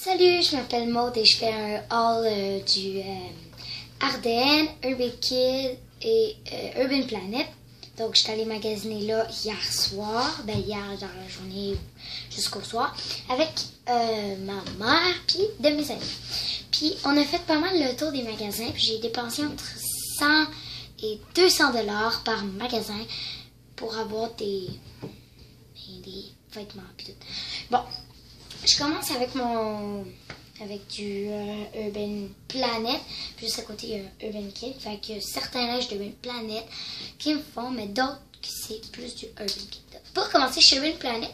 Salut, je m'appelle Maud et je fais un haul du Ardennes, Urban Kid et Urban Planet. Donc, je suis allée magasiner là hier soir, hier dans la journée jusqu'au soir, avec ma mère puis de mes amis. Puis, on a fait pas mal le tour des magasins, puis j'ai dépensé entre 100 et 200 $ par magasin pour avoir des vêtements puis tout. Bon, je commence avec du Urban Planet. Puis juste à côté, il y a un Urban Kid. Fait que certains linges d'Urban Planet qui me font, mais d'autres c'est plus du Urban Kid. Pour commencer chez Urban Planet,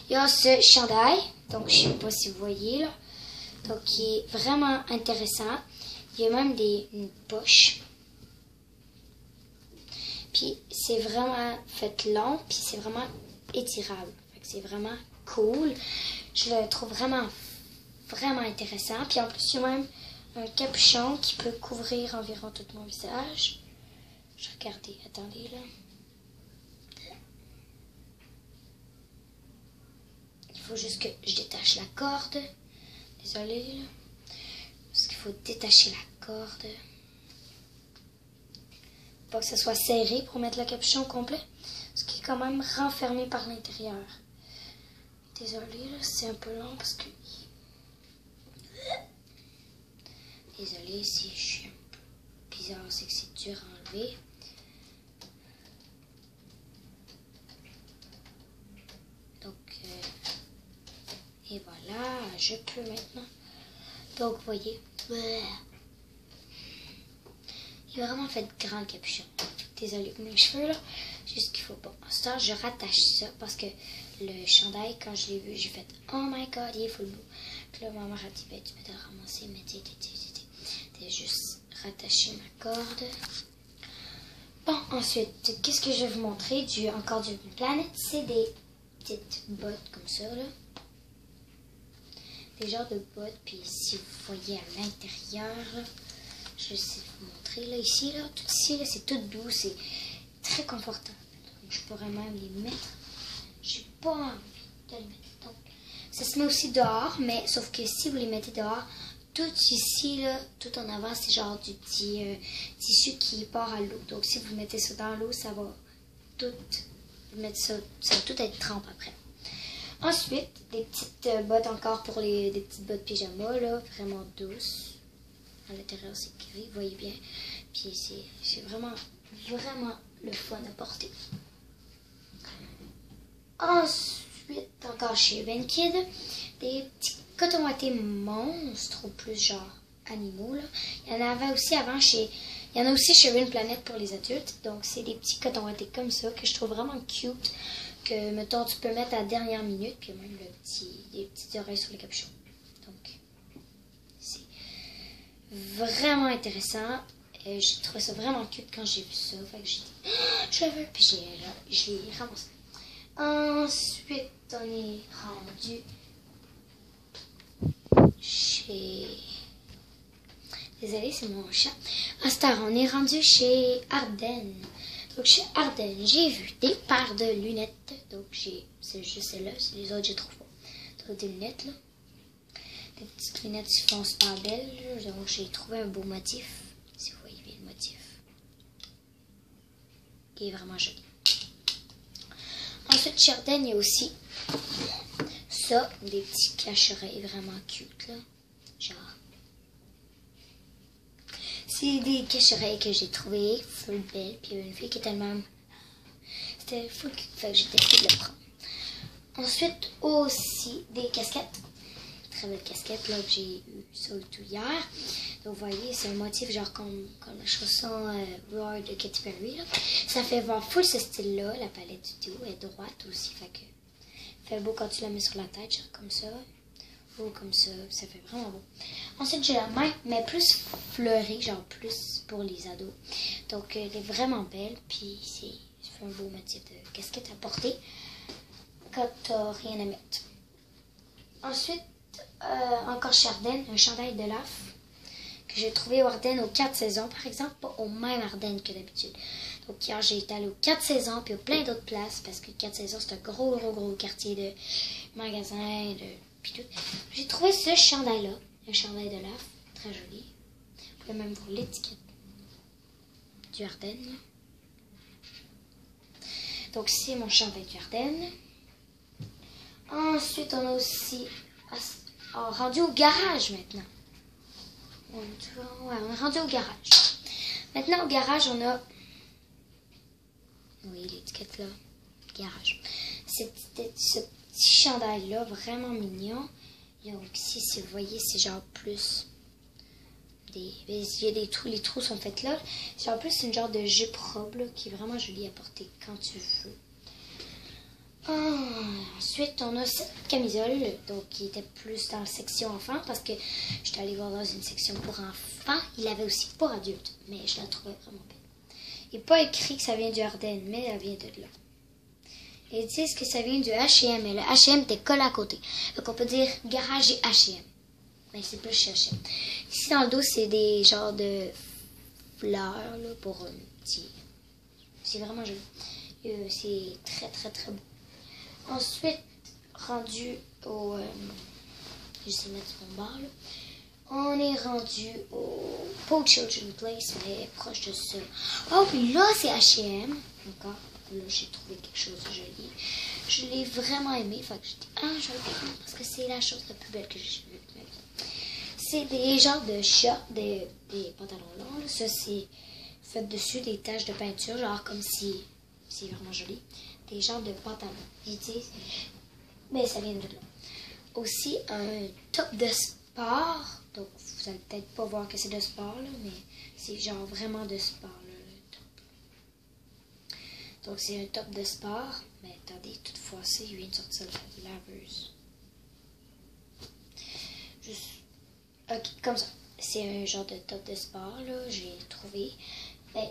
il y a ce chandail. Donc, je sais pas si vous voyez là. Donc, qui est vraiment intéressant. Il y a même une poche. Puis, c'est vraiment fait long. Puis, c'est vraiment étirable. Fait que c'est vraiment cool. Je le trouve vraiment intéressant. Puis en plus, il y a même un capuchon qui peut couvrir environ tout mon visage. Je vais regarder, attendez là. Il faut juste que je détache la corde. Désolée là. Parce qu'il faut détacher la corde. Pas que ce soit serré pour mettre le capuchon complet. Parce qu'il est quand même renfermé par l'intérieur. Désolée là, c'est un peu long parce que... Désolée si je suis un peu bizarre, c'est que c'est dur à enlever. Donc, et voilà, je peux maintenant. Donc, vous voyez, il a vraiment fait grand le capuchon. Désolée pour mes cheveux là, juste qu'il faut pas. En ce temps, je rattache ça parce que le chandail, quand je l'ai vu, j'ai fait oh my god, il est full beau. Puis là, ma mère a dit ben, tu peux te ramasser, mais t'es juste rattacher ma corde. Bon, ensuite, qu'est-ce que je vais vous montrer encore du Planet? C'est des petites bottes comme ça, là. Des genres de bottes, puis si vous voyez à l'intérieur, je vais essayer de vous montrer, là, ici, là, tout ici, là, c'est tout doux, c'est très confortable. Donc, je pourrais même les mettre. J'ai pas envie de les mettre. Donc, ça se met aussi dehors, mais sauf que si vous les mettez dehors, tout ici, là, tout en avant, c'est genre du petit tissu qui part à l'eau. Donc, si vous mettez ça dans l'eau, ça va tout mettre ça va tout être trempe après. Ensuite, des petites bottes encore pour des petites bottes pyjama, là, vraiment douces. À l'intérieur, c'est gris, vous voyez bien. Puis, c'est vraiment le fun à porter. Ensuite, encore chez Urban Kid, des petits cotons wattés monstres, ou plus genre animaux, là. Il y en avait aussi avant il y en a aussi chez Urban Planet pour les adultes. Donc, c'est des petits cotons wattés comme ça, que je trouve vraiment cute. Que, mettons, tu peux mettre à la dernière minute, puis même des petites oreilles sur le capuchon. Donc, c'est vraiment intéressant. J'ai trouvé ça vraiment cute quand j'ai vu ça. Fait que j'ai dit, oh, je veux, puis je l'ai ramassé. Ensuite, on est rendu chez... Désolée, c'est mon chat. À cette heure, on est rendu chez Ardennes. Donc, chez Ardennes, j'ai vu des paires de lunettes. Donc, c'est juste celle-là. Les autres, je trouve pas. Donc, des lunettes, là. Des petites lunettes qui font super belles. Donc, j'ai trouvé un beau motif. Si vous voyez bien le motif. Qui est vraiment joli. Ensuite, chez Ardennes, il y a aussi ça, des petits cache-oreilles vraiment cute, là. Genre. C'est des cache-oreilles que j'ai trouvées full belles. Puis il y avait une fille qui était même... C'était full cute, fait que j'ai décidé de le prendre. Ensuite, aussi des casquettes. Très belle casquette, là, que j'ai eu ça tout hier. Donc, vous voyez, c'est un motif genre comme la chanson Roar de Katy Perry, là. Ça fait voir full ce style-là. La palette du dos est droite aussi, fait beau quand tu la mets sur la tête, genre comme ça. Ou comme ça fait vraiment beau. Ensuite, j'ai la main, mais plus fleurie, genre plus pour les ados. Donc, elle est vraiment belle, puis ça fait un beau motif de casquette à porter quand t'as rien à mettre. Ensuite, encore chez Ardennes, un chandail de Laf que j'ai trouvé au Ardennes aux 4 saisons, par exemple, pas au même Ardennes que d'habitude. Donc hier, j'ai été allée aux 4 saisons, puis aux plein d'autres places, parce que 4 saisons, c'est un gros quartier de magasins, puis tout. J'ai trouvé ce chandail-là, un chandail de lave, très joli. Vous pouvez même voir l'étiquette du Ardennes. Donc c'est mon chandail du Ardennes. Ensuite, on a aussi rendu au garage maintenant. Ouais, on est rendu au garage. Maintenant, au garage, on a... Oui, l'étiquette là. Garage. Ce petit chandail-là, vraiment mignon. Donc ici, si vous voyez, c'est genre plus... il y a des trous, les trous sont faits là. C'est en plus une genre de jupe robe là, qui est vraiment jolie à porter quand tu veux. Ensuite, on a cette camisole, donc qui était plus dans la section enfant, parce que j'étais allée voir dans une section pour enfants. Il avait aussi pour adultes, mais je la trouvais vraiment belle. Il n'est pas écrit que ça vient du Ardennes, mais elle vient de là. Et ils disent que ça vient du H&M, mais le H&M était collé à côté. Donc on peut dire garage et H&M. Mais c'est plus chez H&M. Ici dans le dos, c'est des genres de fleurs là, pour un petit... C'est vraiment joli. C'est très très très beau. Ensuite, rendu au... j'essaie de mettre mon bar là. On est rendu au Paul Children's Place, mais proche de ça. Oh, puis là, c'est H&M. Encore. Là, j'ai trouvé quelque chose de joli. Je l'ai vraiment aimé. Fait que j'ai dit, je vais le prendre parce que c'est la chose la plus belle que j'ai vue de ma vie. C'est des genres de shorts, des pantalons longs. Là. Ça, c'est fait dessus des taches de peinture, genre comme si... C'est vraiment joli. Des genres de pantalons. Ils disent, mais ça vient de là. Aussi, un top de sport. Donc, vous allez peut-être pas voir que c'est de sport, là, mais c'est genre vraiment de sport, là, le top. Donc, c'est un top de sport. Mais attendez, toutefois, il vient de sortir la laveuse. Juste, ok, comme ça. C'est un genre de top de sport, là, j'ai trouvé.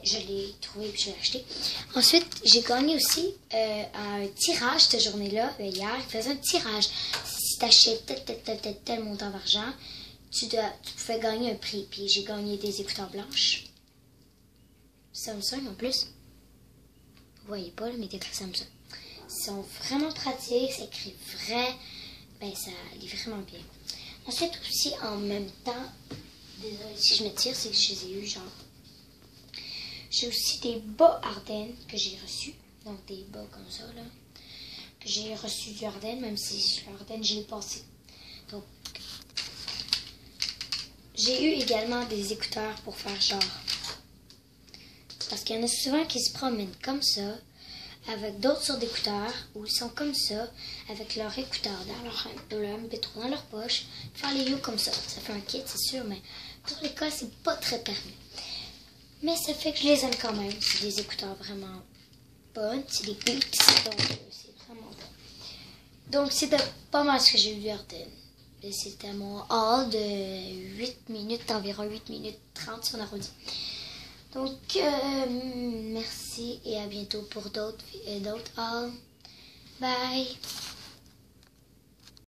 Je l'ai trouvé et je l'ai acheté. Ensuite, j'ai gagné aussi un tirage cette journée-là, hier. Il faisait un tirage. Si tu achètes tel montant d'argent, tu pouvais gagner un prix. Puis j'ai gagné des écouteurs blanches. Samsung en plus. Vous voyez pas, là, mais des écouteurs Samsung. Ils sont vraiment pratiques, ça écrit vrai. Ça lit vraiment bien. Ensuite, aussi, en même temps, désolé si je me tire, c'est que je les ai eu genre... J'ai aussi des bas Ardennes que j'ai reçus. Donc des bas comme ça, là. Que j'ai reçus du Ardennes, même si le Ardennes, je l'ai passé. Donc, j'ai eu également des écouteurs pour faire genre. Parce qu'il y en a souvent qui se promènent comme ça, avec d'autres sortes d'écouteurs, où ils sont comme ça, avec leurs écouteurs dans leur MP3 dans leur poche, faire les you comme ça. Ça fait un kit, c'est sûr, mais pour l'école, c'est pas très permis. Mais ça fait que je les aime quand même. C'est des écouteurs vraiment bonnes. C'est des Beats, donc c'est vraiment bon. Donc c'était pas mal ce que j'ai eu du Ardennes. C'était mon haul de 8 minutes, environ 8 minutes 30 si on arrondit. Donc merci et à bientôt pour d'autres hauls. Bye!